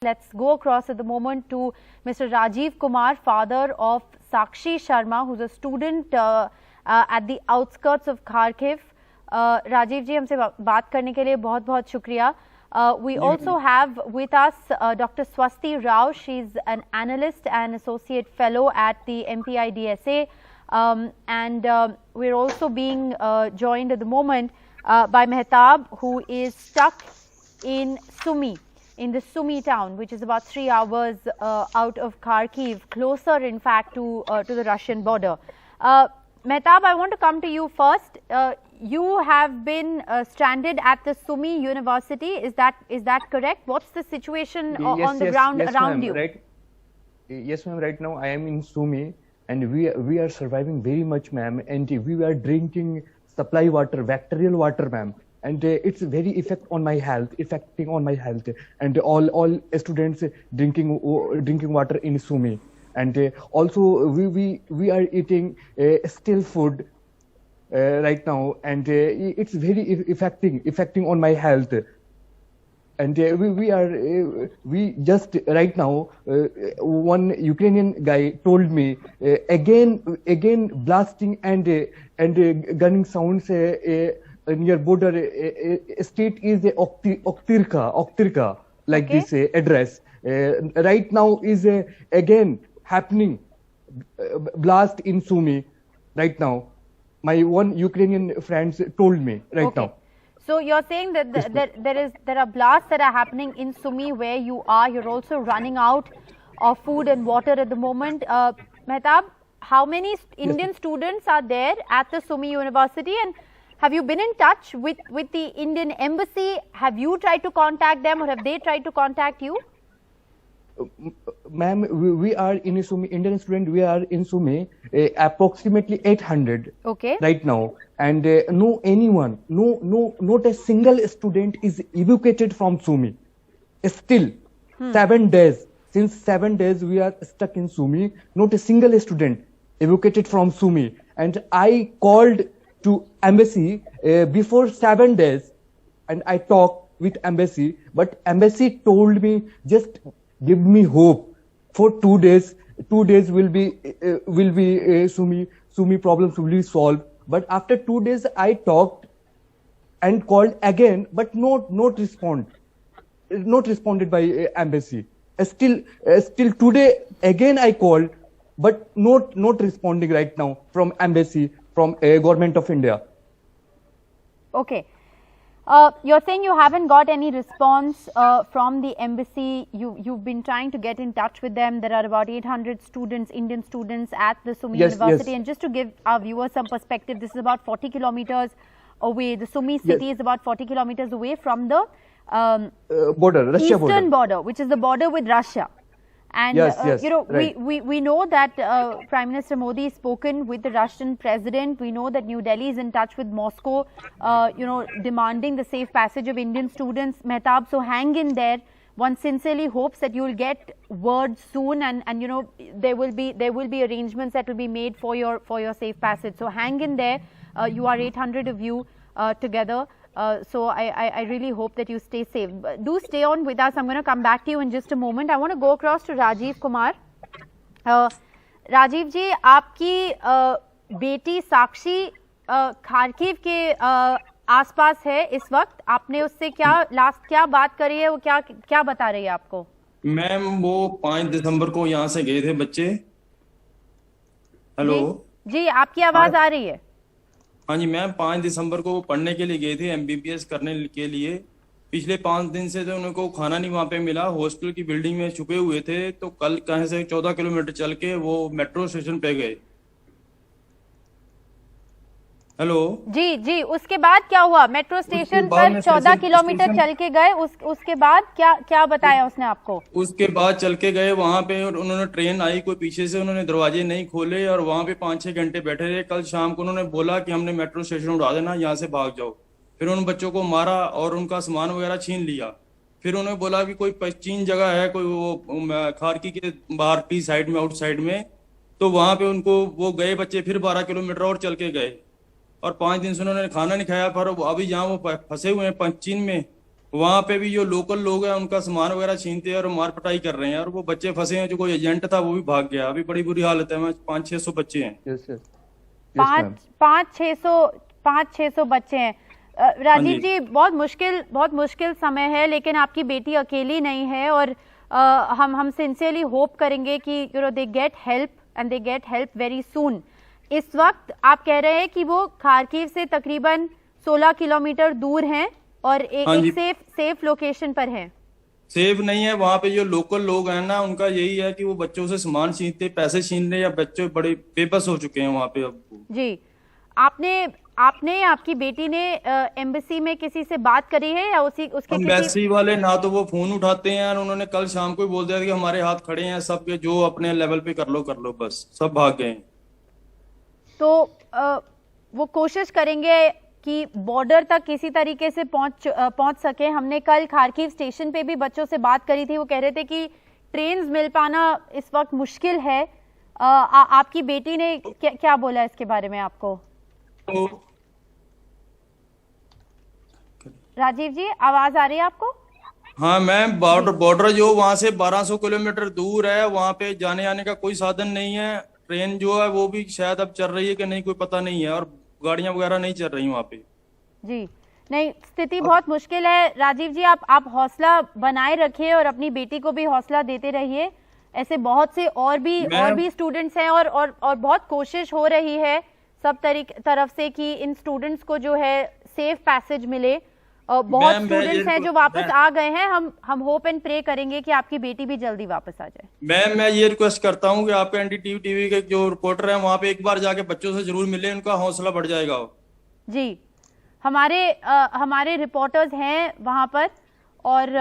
Let's go across at the moment to Mr. Rajeev Kumar, father of Sakshi Sharma, who's a student at the outskirts of Kharkiv. Rajeev ji, हमसे बात करने के लिए बहुत-बहुत शुक्रिया. We also have with us Dr. Swasti Rao. She's an analyst and associate fellow at the MPIDSA, and we're also being joined at the moment by Mehtab, who is stuck in Sumy, in the Sumy town, which is about 3 hours out of Kharkiv, closer in fact to the Russian border. Mehtab, I want to come to you first. You have been stranded at the Sumy University. Is that correct? What's the situation on the ground around you? Right. Yes, ma'am. Right now I am in Sumy, and we are surviving very much, ma'am. And we are drinking supply water, bacterial water, ma'am. And it's very affecting on my health, and all students drinking water in Sumy. And also we are eating still food right now, and it's very affecting on my health. And we just right now, one Ukrainian guy told me again blasting and gunning sounds near border state is Oktirka, like okay. This address right now is again happening blast in Sumy right now. My one Ukrainian friends told me right okay. now. So you're saying that there are blasts that are happening in Sumy where you are. You're also running out of food and water at the moment. Mehtab, how many Indian students are there at the Sumy University, and have you been in touch with the Indian embassy? Have you tried to contact them, or have they tried to contact you? Ma'am, we are in Sumy, Indian student, we are in Sumy, approximately 800 okay. right now. And not a single student is evacuated from Sumy. Still, 7 days, since 7 days we are stuck in Sumy, not a single student evacuated from Sumy. And I called to embassy before 7 days, and I talked with embassy, but embassy told me just give me hope for 2 days. 2 days will be Sumy problems will be solved. But after 2 days I talked and called again, but not responded by embassy. Still today again I called, but not responding right now from embassy, from government of India. Okay. You're saying you haven't got any response from the embassy. You've been trying to get in touch with them. There are about 800 students, Indian students at the Sumy University. Yes. And just to give our viewers some perspective, this is about 40 kilometers away. The Sumy city is about 40 kilometers away from the eastern border, which is the border with Russia. And you know, right. we know that Prime Minister Modi has spoken with the Russian president. We know that New Delhi is in touch with Moscow, you know, demanding the safe passage of Indian students. Mehtab, so hang in there. One sincerely hopes that you will get word soon, and you know there will be arrangements that will be made for your safe passage. So hang in there. You are 800 of you together. So I really hope that you stay safe. Do stay on with us. I'm going to come back to you in just a moment. I want to go across to Rajeev Kumar. Rajeev ji, आपकी बेटी साक्षी खारकीव के आसपास है इस वक्त. आपने उससे क्या बात करी है? वो क्या बता रही है आपको? मैम, वो 5 दिसंबर को यहाँ से गए थे बच्चे. हेलो जी, आपकी आवाज आ रही है? हाँ जी मैम, 5 दिसंबर को पढ़ने के लिए गए थे, MBBS करने के लिए. पिछले 5 दिन से तो उनको खाना नहीं वहाँ पे मिला. हॉस्टल की बिल्डिंग में छुपे हुए थे. तो कल कहीं से 14 किलोमीटर चल के वो मेट्रो स्टेशन पे गए. हेलो जी, उसके बाद क्या हुआ? मेट्रो स्टेशन पर 14 किलोमीटर चल के गए. उसके बाद क्या बताया उसने आपको? उसके बाद चल के गए वहाँ पे, और उन्होंने ट्रेन आई कोई पीछे से, उन्होंने दरवाजे नहीं खोले और वहाँ पे 5-6 घंटे बैठे रहे. कल शाम को उन्होंने बोला कि हमने मेट्रो स्टेशन उड़ा देना, यहाँ से भाग जाओ. फिर उन बच्चों को मारा और उनका सामान वगैरह छीन लिया. फिर उन्होंने बोला कि कोई 25 जगह है, कोई वो खारकी के बाहर टी साइड में, आउट साइड में, तो वहाँ पे उनको वो गए बच्चे. फिर 12 किलोमीटर और चल के गए, और 5 दिन से उन्होंने खाना नहीं खाया. पर अभी जहाँ वो फंसे हुए हैं पंचीन में, वहां पे भी जो लोकल लोग हैं उनका सामान वगैरह छीनते हैं और मार पिटाई कर रहे हैं, और वो बच्चे फंसे हैं, जो कोई एजेंट था वो भी भाग गया। अभी बड़ी बुरी हालत है, 500-600 बच्चे हैं। Yes, yes. Yes, पाँच ma'am. पाँच छह सौ बच्चे हैं। हाँ राजीव जी। जी, बहुत मुश्किल समय है, लेकिन आपकी बेटी अकेली नहीं है, और हम सिंसियरली होप करेंगे कि they get help and they get help very soon. इस वक्त आप कह रहे हैं कि वो खारकीव से तकरीबन 16 किलोमीटर दूर हैं और हाँ एक जी। सेफ लोकेशन पर हैं। सेफ नहीं है, वहां पे जो लोकल लोग हैं ना, उनका यही है कि वो बच्चों से सामान छीनते, पैसे छीन रहे, या बच्चे बड़े बेबस हो चुके हैं वहां पे अब। जी, आपने आपकी बेटी ने एम्बेसी में किसी से बात करी है या उसके किसी? एम्बेसी वाले ना तो वो फोन उठाते हैं, और उन्होंने कल शाम को ही बोल दिया कि हमारे हाथ खड़े हैं सब के, जो अपने लेवल पे कर लो, बस सब भाग गए हैं। तो वो कोशिश करेंगे कि बॉर्डर तक किसी तरीके से पहुंच सके। हमने कल खारकीव स्टेशन पे भी बच्चों से बात करी थी, वो कह रहे थे कि ट्रेन्स मिल पाना इस वक्त मुश्किल है। आपकी बेटी ने क्या बोला इसके बारे में आपको? तो राजीव जी, आवाज आ रही है आपको? हाँ मैम, बॉर्डर जो वहां से 1200 किलोमीटर दूर है, वहां पे जाने आने का कोई साधन नहीं है। ट्रेन जो है वो भी शायद अब चल रही है कि नहीं कोई पता नहीं है, और गाड़ियां वगैरह नहीं चल रही वहां पे। जी नहीं, स्थिति बहुत मुश्किल है। राजीव जी, आप हौसला बनाए रखिए और अपनी बेटी को भी हौसला देते रहिए। ऐसे बहुत से और भी स्टूडेंट्स हैं, और बहुत कोशिश हो रही है सब तरफ से कि इन स्टूडेंट्स को जो है सेफ पैसेज मिले। बहुत स्टूडेंट्स हैं जो वापस आ गए हैं। हम होप एंड प्रे करेंगे कि आपकी बेटी भी जल्दी वापस आ जाए। मैं ये रिक्वेस्ट करता हूँ कि आपके एनडीटीवी के जो रिपोर्टर हैं वहां पे एक बार जाके बच्चों से जरूर मिले, उनका हौसला बढ़ जाएगा। जी, हमारे रिपोर्टर्स हैं वहां पर, और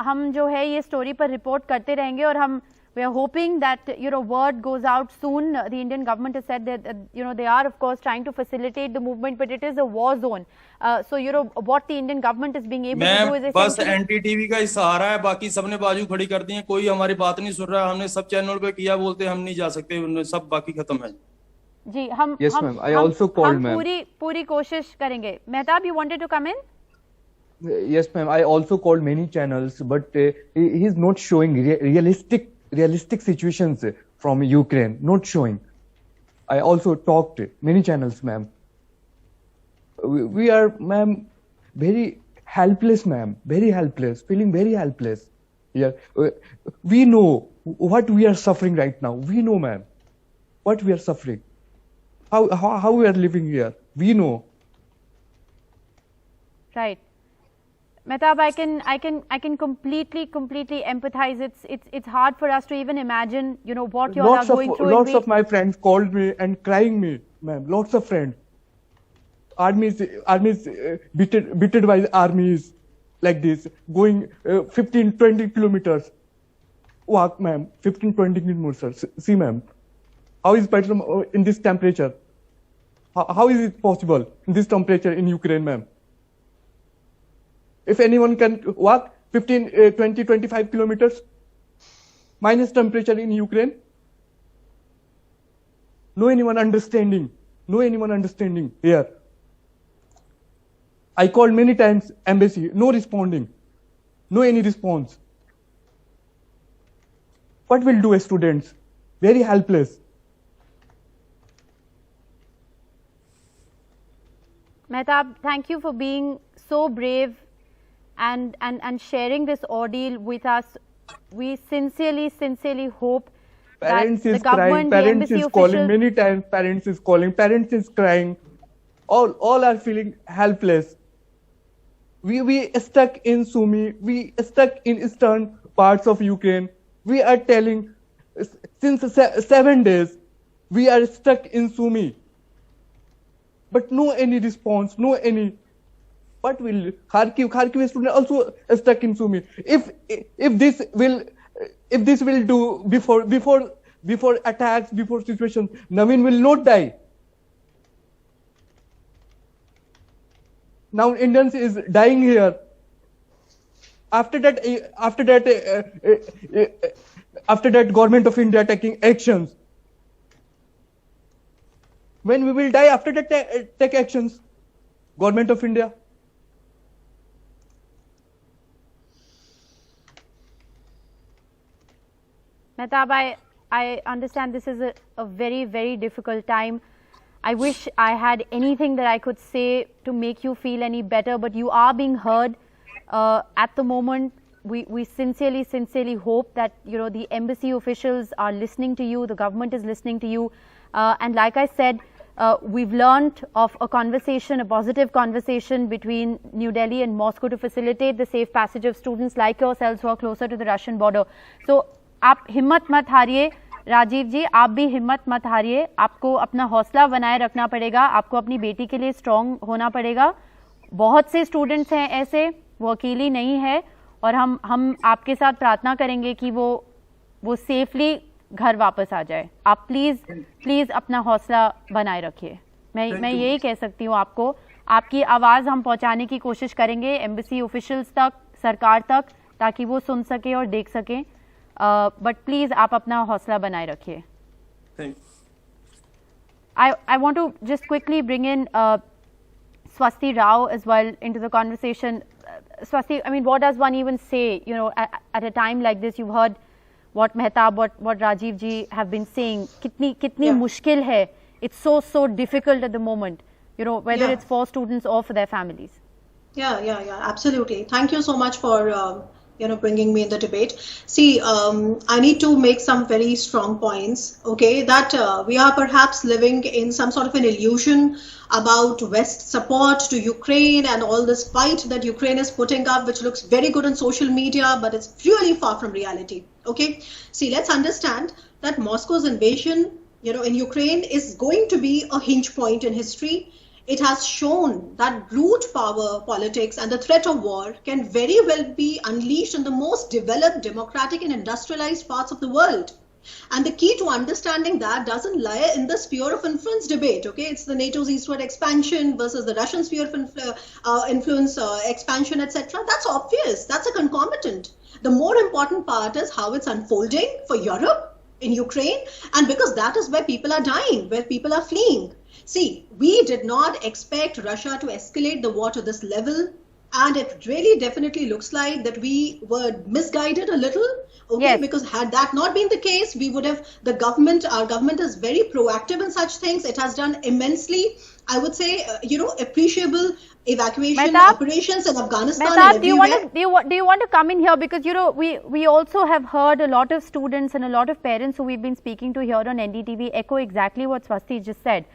हम जो है ये स्टोरी पर रिपोर्ट करते रहेंगे, और we are hoping that word goes out soon. The Indian government has said that they are of course trying to facilitate the movement, but it is a war zone. So what the Indian government is being able to do is बस NDTV का ही सहारा है, बाकी सबने बाजू खड़ी कर दी है, कोई हमारी बात नहीं सुन रहा। हमने सब चैनल पे किया, बोलते हम नहीं जा सकते, उन्होंने सब बाकी खत्म है। जी, हम Yes, ma'am. I also called, ma'am. पूरी कोशिश करेंगे। Mehtab, you wanted to come in? Yes, ma'am. I also called many channels, but he is not showing realistic situations from Ukraine. Not showing. I also talked many channels, ma'am. We are, ma'am, very helpless, ma'am. Very helpless. Feeling very helpless. Yeah. We know what we are suffering right now. We know, ma'am, what we are suffering. How we are living here. We know. Right. Mehtab, I can completely empathize. It's hard for us to even imagine, what you all are going through. Lots of my friends called me and crying me, ma'am. Lots of friends. Armies beaten by armies like this, going 15-20 kilometers. Walk, ma'am. 15-20 kilometers. See, ma'am. How is petrol in this temperature? How is it possible in this temperature in Ukraine, ma'am? If anyone can walk 15, 20, 25 kilometers, minus temperature in Ukraine, no anyone understanding here. I called many times embassy, no responding, no any response. What will do students? Very helpless. Mehtab, thank you for being so brave and sharing this ordeal with us. We sincerely hope Parents that is the government, crying, the parents embassy is calling officials, many times, parents is calling, parents is crying. All are feeling helpless. We stuck in Sumy, we stuck in eastern parts of Ukraine. We are telling since 7 days, we are stuck in Sumy. But no any response, no any. What will Kharkiv students also stuck in Sumy? If this will do before attacks, before situations, Naveen will not die. Now Indians is dying here. After that, government of India taking actions. When we will die after that take actions, government of India. Mehtab, I understand this is a very, very difficult time. I wish I had anything that I could say to make you feel any better, but you are being heard. At the moment, we sincerely hope that, you know, the embassy officials are listening to you, the government is listening to you. And like I said, we've learned of a conversation, a positive conversation between New Delhi and Moscow to facilitate the safe passage of students like yourselves who are closer to the Russian border. So, आप हिम्मत मत हारिए, राजीव जी, आप भी हिम्मत मत हारिए. आपको अपना हौसला बनाए रखना पड़ेगा, आपको अपनी बेटी के लिए स्ट्रॉन्ग होना पड़ेगा. बहुत से स्टूडेंट्स हैं ऐसे, वो अकेली नहीं है, और हम आपके साथ प्रार्थना करेंगे कि वो सेफली घर वापस आ जाए. आप प्लीज अपना हौसला बनाए रखिए. मैं यही कह सकती हूँ आपको. आपकी आवाज़ हम पहुँचाने की कोशिश करेंगे एम्बेसी ऑफिशियल्स तक, सरकार तक, ताकि वो सुन सके और देख सकें. बट प्लीज आप अपना हौसला बनाए रखिए. I want to just quickly bring in Swasti Rao as well into the conversation. Swasti, I mean, what does one even say, you know, at a time like this? You've heard what Mehtab, what Rajeev ji have been saying. Kitni mushkil hai. It's so difficult at the moment, you know, whether it's for students or for their families. Yeah, absolutely. Thank you so much for bringing me in the debate. See, I need to make some very strong points, okay, that we are perhaps living in some sort of an illusion about West support to Ukraine and all this fight that Ukraine is putting up, which looks very good on social media, but it's really far from reality, okay? See, let's understand that Moscow's invasion, in Ukraine is going to be a hinge point in history. It has shown that brute power politics and the threat of war can very well be unleashed in the most developed, democratic and industrialized parts of the world. And the key to understanding that doesn't lie in the sphere of influence debate, okay? It's the NATO's eastward expansion versus the Russian sphere of influence expansion, etc. That's obvious. That's a concomitant. The more important part is how it's unfolding for Europe, in Ukraine, and because that is where people are dying, where people are fleeing. See, we did not expect Russia to escalate the war to this level, and it really definitely looks like that we were misguided a little, okay? Yes. Because had that not been the case, we would have, our government is very proactive in such things. It has done immensely, I would say, appreciable evacuation Mehtab, operations in Afghanistan. Mehtab, and do you want to come in here, because we also have heard a lot of students and a lot of parents who we've been speaking to here on NDTV echo exactly what Swasti just said,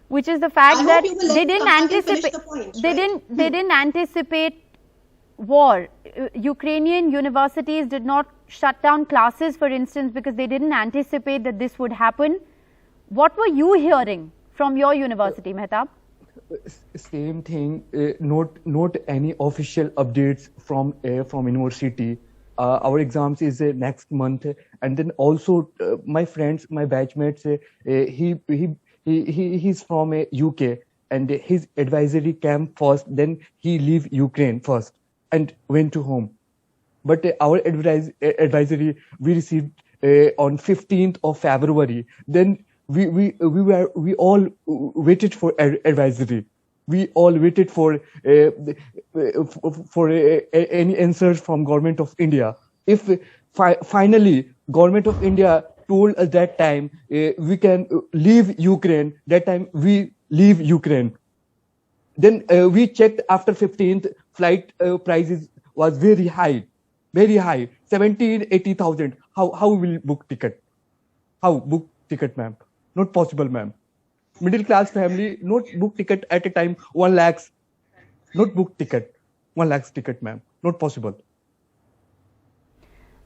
which is the fact that they didn't anticipate war. Ukrainian universities did not shut down classes, for instance, because they didn't anticipate that this would happen. What were you hearing from your university, Mehtab? Same thing. Not any official updates from university. Our exams is next month, and then also my friends, my batchmates, he's from UK, and his advisory came first, then he leave Ukraine first and went to home. But our advisory we received on 15th of February. Then we all waited for advisory. We all waited for any answers from Government of India. If finally Government of India told us that time we can leave Ukraine, that time we leave Ukraine. Then we checked after 15th, flight prices was very high, 70,000-80,000. How will book ticket? How book ticket, ma'am? Not possible, ma'am. Middle class family, not book ticket at a time 1 lakh. Not book ticket, 1 lakh ticket, ma'am. Not possible.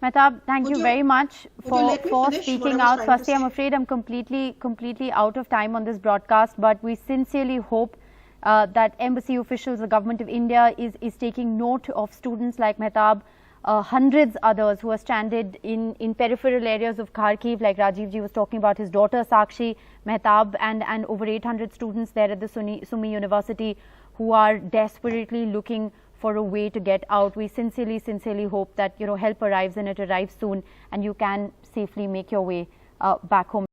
Mehtab, thank you very much for speaking out. Swasti, I'm afraid I'm completely out of time on this broadcast, but we sincerely hope that embassy officials, the government of India is taking note of students like Mehtab, hundreds others who are stranded in peripheral areas of Kharkiv, like Rajeev ji was talking about his daughter Sakshi, Mehtab, and over 800 students there at the Sumy University who are desperately looking for a way to get out. We sincerely hope that help arrives and it arrives soon, and you can safely make your way back home.